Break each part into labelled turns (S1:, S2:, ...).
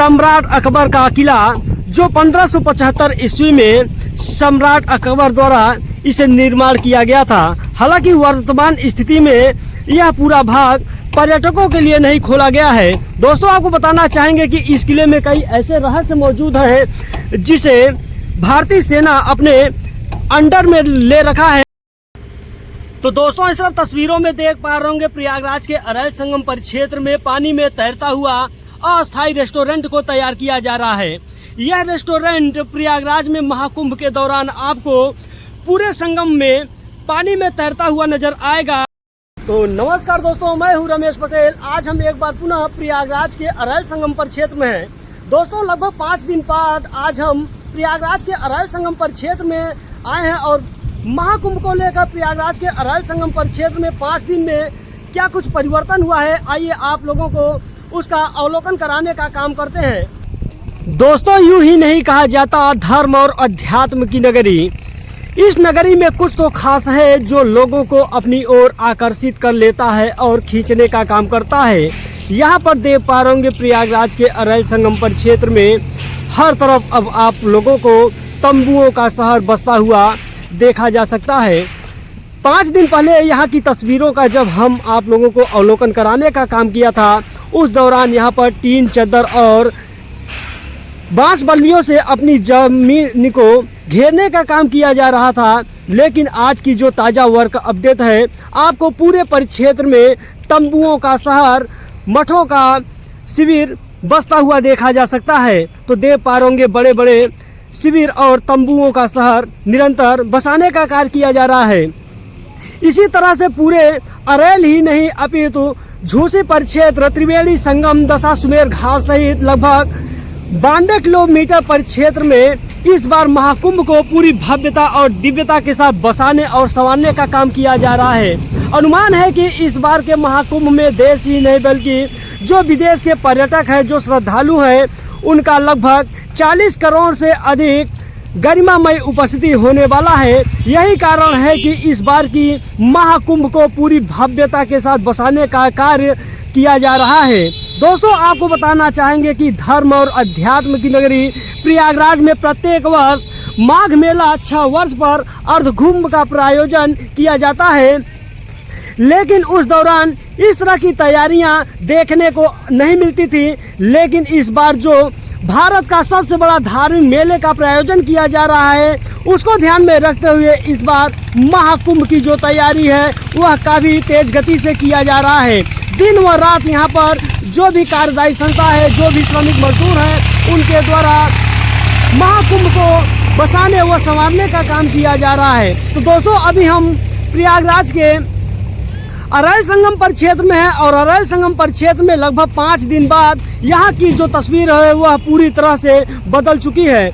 S1: सम्राट अकबर का किला जो 1575 ईस्वी में सम्राट अकबर द्वारा इसे निर्माण किया गया था। हालांकि वर्तमान स्थिति में यह पूरा भाग पर्यटकों के लिए नहीं खोला गया है। दोस्तों, आपको बताना चाहेंगे कि इस किले में कई ऐसे रहस्य मौजूद हैं जिसे भारतीय सेना अपने अंडर में ले रखा है। तो दोस्तों, इस तरफ तस्वीरों में देख पा रहे होंगे प्रयागराज के अरैल संगम परिक्षेत्र में पानी में तैरता हुआ अस्थायी रेस्टोरेंट को तैयार किया जा रहा है। यह रेस्टोरेंट प्रयागराज में महाकुंभ के दौरान आपको पूरे संगम में पानी में तैरता हुआ नजर आएगा। तो नमस्कार दोस्तों, मैं हूं रमेश पटेल। आज हम एक बार पुनः प्रयागराज के अरैल संगम परिक्षेत्र में हैं। दोस्तों, लगभग 5 दिन बाद आज हम प्रयागराज के अरैल संगम परिक्षेत्र में आए हैं और महाकुंभ को लेकर प्रयागराज के अरैल संगम परिक्षेत्र में 5 दिन में क्या कुछ परिवर्तन हुआ है, आइए आप लोगों को उसका अवलोकन कराने का काम करते हैं। दोस्तों, यूं ही नहीं कहा जाता धर्म और अध्यात्म की नगरी। इस नगरी में कुछ तो खास है जो लोगों को अपनी ओर आकर्षित कर लेता है और खींचने का काम करता है। यहाँ पर देख पा रहे होंगे प्रयागराज के अरैल संगम परिक्षेत्र में हर तरफ अब आप लोगों को तंबुओं का शहर बसता हुआ देखा जा सकता है। 5 दिन पहले यहाँ की तस्वीरों का जब हम आप लोगों को अवलोकन कराने का काम किया था, उस दौरान यहाँ पर टीन, चद्दर और बांस बल्लियों से अपनी जमीन को घेरने का काम किया जा रहा था। लेकिन आज की जो ताज़ा वर्क अपडेट है, आपको पूरे परिक्षेत्र में तंबुओं का शहर, मठों का शिविर बसता हुआ देखा जा सकता है। तो देख पा रहे बड़े बड़े शिविर और तंबुओं का शहर निरंतर बसाने का कार्य किया जा रहा है। इसी तरह से पूरे अरैल ही नहीं अपितु झूसी परिक्षेत्र, त्रिवेणी संगम, दशाश्वमेध घाट सहित लगभग 92 किलोमीटर परिक्षेत्र में इस बार महाकुंभ को पूरी भव्यता और दिव्यता के साथ बसाने और संवारने का काम किया जा रहा है। अनुमान है कि इस बार के महाकुंभ में देश ही नहीं बल्कि जो विदेश के पर्यटक हैं, जो श्रद्धालु हैं, उनका लगभग 40 करोड़ से अधिक गरिमामय उपस्थिति होने वाला है। यही कारण है कि इस बार की महाकुंभ को पूरी भव्यता के साथ बसाने का कार्य किया जा रहा है। दोस्तों, आपको बताना चाहेंगे कि धर्म और अध्यात्म की नगरी प्रयागराज में प्रत्येक वर्ष माघ मेला 6 वर्ष पर अर्धकुंभ का प्रायोजन किया जाता है। लेकिन उस दौरान इस तरह की तैयारियां देखने को नहीं मिलती थी। लेकिन इस बार जो भारत का सबसे बड़ा धार्मिक मेले का प्रायोजन किया जा रहा है, उसको ध्यान में रखते हुए इस बार महाकुंभ की जो तैयारी है वह काफ़ी तेज गति से किया जा रहा है। दिन व रात यहाँ पर जो भी कार्यदायी संस्था है, जो भी श्रमिक मजदूर हैं, उनके द्वारा महाकुंभ को बसाने व संवारने का काम किया जा रहा है। तो दोस्तों, अभी हम प्रयागराज के अरैल संगम परिक्षेत्र में है और अरैल संगम परिक्षेत्र में लगभग 5 दिन बाद यहाँ की जो तस्वीर है वह पूरी तरह से बदल चुकी है।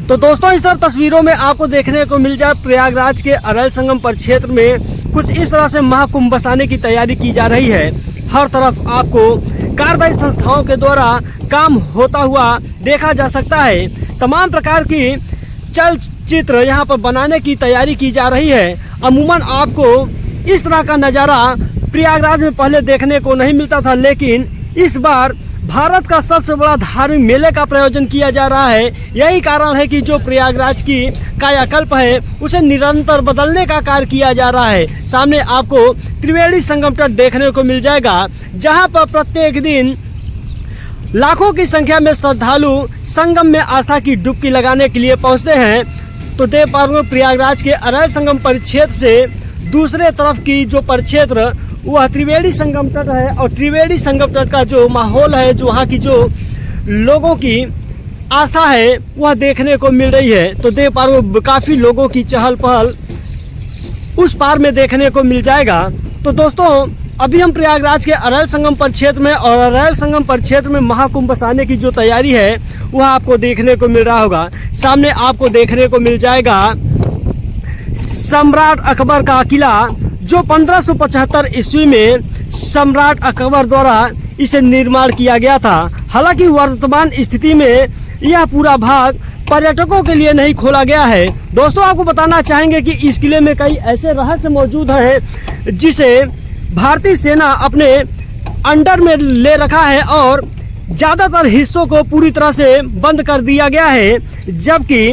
S1: तो दोस्तों, इस तरह तस्वीरों में आपको देखने को मिल जाए प्रयागराज के अरैल संगम परिक्षेत्र में कुछ इस तरह से महाकुंभ बसाने की तैयारी की जा रही है। हर तरफ आपको कार्यदायी संस्थाओं के द्वारा काम होता हुआ देखा जा सकता है। तमाम प्रकार की चलचित्र यहाँ पर बनाने की तैयारी की जा रही है। अमूमन आपको इस तरह का नज़ारा प्रयागराज में पहले देखने को नहीं मिलता था, लेकिन इस बार भारत का सबसे बड़ा धार्मिक मेले का प्रायोजन किया जा रहा है। यही कारण है कि जो प्रयागराज की कायाकल्प है उसे निरंतर बदलने का कार्य किया जा रहा है। सामने आपको त्रिवेणी संगम तट देखने को मिल जाएगा, जहां पर प्रत्येक दिन लाखों की संख्या में श्रद्धालु संगम में आस्था की डुबकी लगाने के लिए पहुंचते हैं। तो देख पा रहे हैं प्रयागराज के अरैल संगम परिक्षेत्र से दूसरे तरफ की जो परिक्षेत्र वह त्रिवेणी संगम तट है और त्रिवेणी संगम तट का जो माहौल है, जो वहाँ की जो लोगों की आस्था है वह देखने को मिल रही है। तो देख पा रहे हो काफ़ी लोगों की चहल पहल उस पार में देखने को मिल जाएगा। तो दोस्तों, अभी हम प्रयागराज के अरैल संगम परिक्षेत्र में और अरैल संगम परिक्षेत्र में महाकुंभ बसाने की जो तैयारी है वह आपको देखने को मिल रहा होगा। सामने आपको देखने को मिल जाएगा सम्राट अकबर का किला जो 1575 ईस्वी में सम्राट अकबर द्वारा इसे निर्माण किया गया था। हालांकि वर्तमान स्थिति में यह पूरा भाग पर्यटकों के लिए नहीं खोला गया है। दोस्तों, आपको बताना चाहेंगे कि इस किले में कई ऐसे रहस्य मौजूद हैं जिसे भारतीय सेना अपने अंडर में ले रखा है और ज़्यादातर हिस्सों को पूरी तरह से बंद कर दिया गया है, जबकि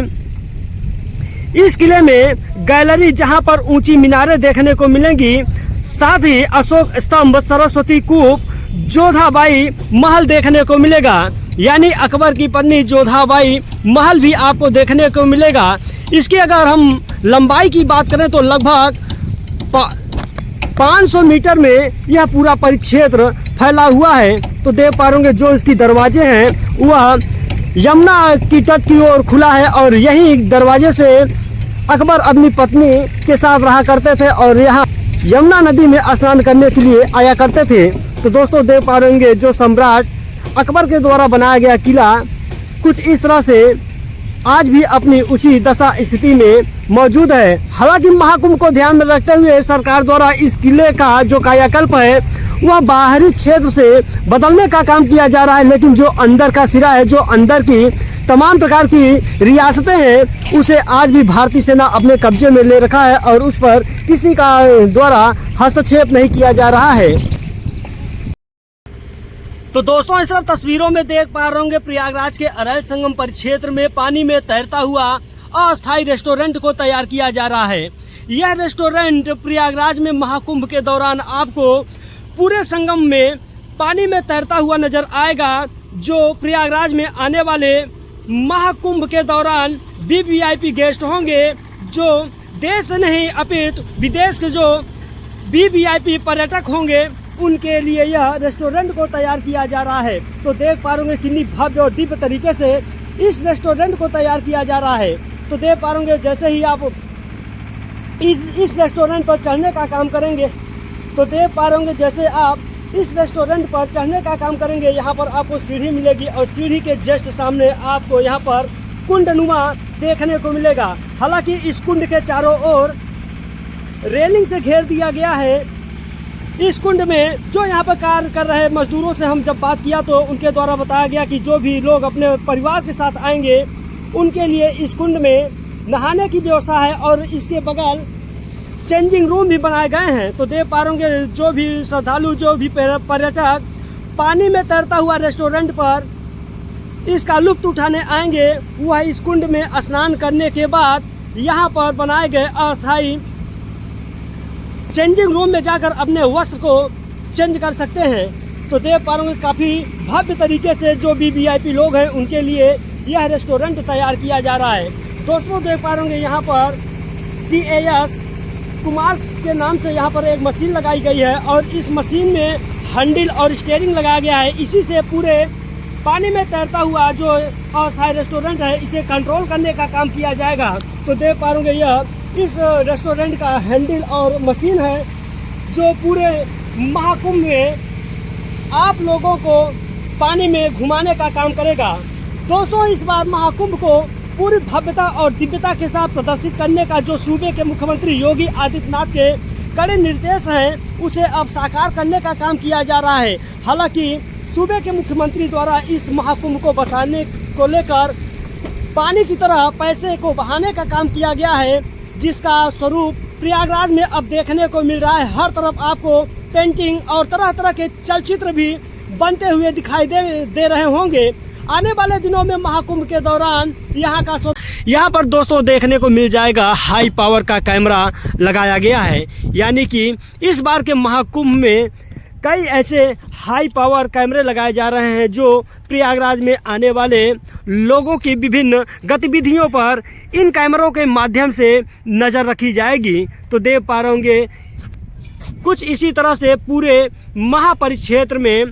S1: इस किले में गैलरी जहां पर ऊंची मीनारें देखने को मिलेंगी, साथ ही अशोक स्तंभ, सरस्वती कूप, जोधाबाई महल देखने को मिलेगा। यानी अकबर की पत्नी जोधाबाई महल भी आपको देखने को मिलेगा। इसकी अगर हम लंबाई की बात करें तो लगभग 500 मीटर में यह पूरा परिक्षेत्र फैला हुआ है। तो देख पा रहे होंगे जो इसकी दरवाजे हैं वह यमुना की तट की ओर खुला है और यही दरवाजे से अकबर अपनी पत्नी के साथ रहा करते थे और यहाँ यमुना नदी में स्नान करने के लिए आया करते थे। तो दोस्तों देख पा रहे होंगे जो सम्राट अकबर के द्वारा बनाया गया किला कुछ इस तरह से आज भी अपनी उसी दशा स्थिति में मौजूद है। हालांकि महाकुंभ को ध्यान में रखते हुए सरकार द्वारा इस किले का जो कायाकल्प है वह बाहरी क्षेत्र से बदलने का काम किया जा रहा है, लेकिन जो अंदर का सिरा है, जो अंदर की तमाम प्रकार की रियासतें हैं, उसे आज भी भारतीय सेना अपने कब्जे में ले रखा है और उस पर किसी का द्वारा हस्तक्षेप नहीं किया जा रहा है। तो दोस्तों इस तरफ तस्वीरों में देख पा रहे होंगे प्रयागराज के अरैल संगम परिक्षेत्र में पानी में तैरता हुआ अस्थायी रेस्टोरेंट को तैयार किया जा रहा है। यह रेस्टोरेंट प्रयागराज में महाकुंभ के दौरान आपको पूरे संगम में पानी में तैरता हुआ नजर आएगा, जो प्रयागराज में आने वाले महाकुंभ के दौरान वीवीआईपी गेस्ट होंगे, जो देश नहीं अपितु विदेश के जो वीवीआईपी पर्यटक होंगे उनके लिए यह रेस्टोरेंट को तैयार किया जा रहा है। तो देख पा रहे कितनी भव्य और दिव्य तरीके से इस रेस्टोरेंट को तैयार किया जा रहा है। तो देख पा रहे जैसे ही आप इस रेस्टोरेंट पर चढ़ने का काम करेंगे, तो देख पा रहे जैसे आप इस रेस्टोरेंट पर चढ़ने का काम करेंगे, यहाँ पर आपको सीढ़ी मिलेगी और सीढ़ी के जस्ट सामने आपको यहाँ पर कुंडनुमा देखने को मिलेगा। हालांकि इस कुंड के चारों ओर रेलिंग से घेर दिया गया है। इस कुंड में जो यहाँ पर कार्य कर रहे मजदूरों से हम जब बात किया तो उनके द्वारा बताया गया कि जो भी लोग अपने परिवार के साथ आएंगे उनके लिए इस कुंड में नहाने की व्यवस्था है और इसके बगल चेंजिंग रूम भी बनाए गए हैं। तो देख पा रहे जो भी श्रद्धालु, जो भी पर्यटक पानी में तैरता हुआ रेस्टोरेंट पर इसका लुत्फ उठाने आएंगे, वह इस कुंड में स्नान करने के बाद यहाँ पर बनाए गए अस्थायी चेंजिंग रूम में जाकर अपने वस्त्र को चेंज कर सकते हैं। तो देख पा रहे काफ़ी भव्य तरीके से जो वीवीआईपी लोग हैं उनके लिए यह रेस्टोरेंट तैयार किया जा रहा है। दोस्तों देख पा रहे यहाँ पर TAS कुमार के नाम से यहाँ पर एक मशीन लगाई गई है और इस मशीन में हैंडल और स्टीयरिंग लगाया गया है। इसी से पूरे पानी में तैरता हुआ जो अस्थायी रेस्टोरेंट है इसे कंट्रोल करने का काम किया जाएगा। तो देख पा रहे यह इस रेस्टोरेंट का हैंडल और मशीन है जो पूरे महाकुंभ में आप लोगों को पानी में घुमाने का काम करेगा। दोस्तों इस बार महाकुंभ को पूरी भव्यता और दिव्यता के साथ प्रदर्शित करने का जो सूबे के मुख्यमंत्री योगी आदित्यनाथ के कड़े निर्देश हैं उसे अब साकार करने का काम किया जा रहा है। हालांकि सूबे के मुख्यमंत्री द्वारा इस महाकुंभ को बसाने को लेकर पानी की तरह पैसे को बहाने का काम किया गया है, जिसका स्वरूप प्रयागराज में अब देखने को मिल रहा है। हर तरफ आपको पेंटिंग और तरह तरह के चलचित्र भी बनते हुए दिखाई दे रहे होंगे। आने वाले दिनों में महाकुंभ के दौरान यहाँ पर दोस्तों देखने को मिल जाएगा हाई पावर का कैमरा लगाया गया है। यानी कि इस बार के महाकुंभ में कई ऐसे हाई पावर कैमरे लगाए जा रहे हैं जो प्रयागराज में आने वाले लोगों की विभिन्न गतिविधियों पर इन कैमरों के माध्यम से नज़र रखी जाएगी। तो देख पा रहे होंगे कुछ इसी तरह से पूरे महापरिक्षेत्र में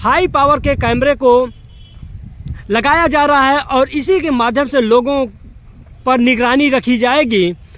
S1: हाई पावर के कैमरे को लगाया जा रहा है और इसी के माध्यम से लोगों पर निगरानी रखी जाएगी।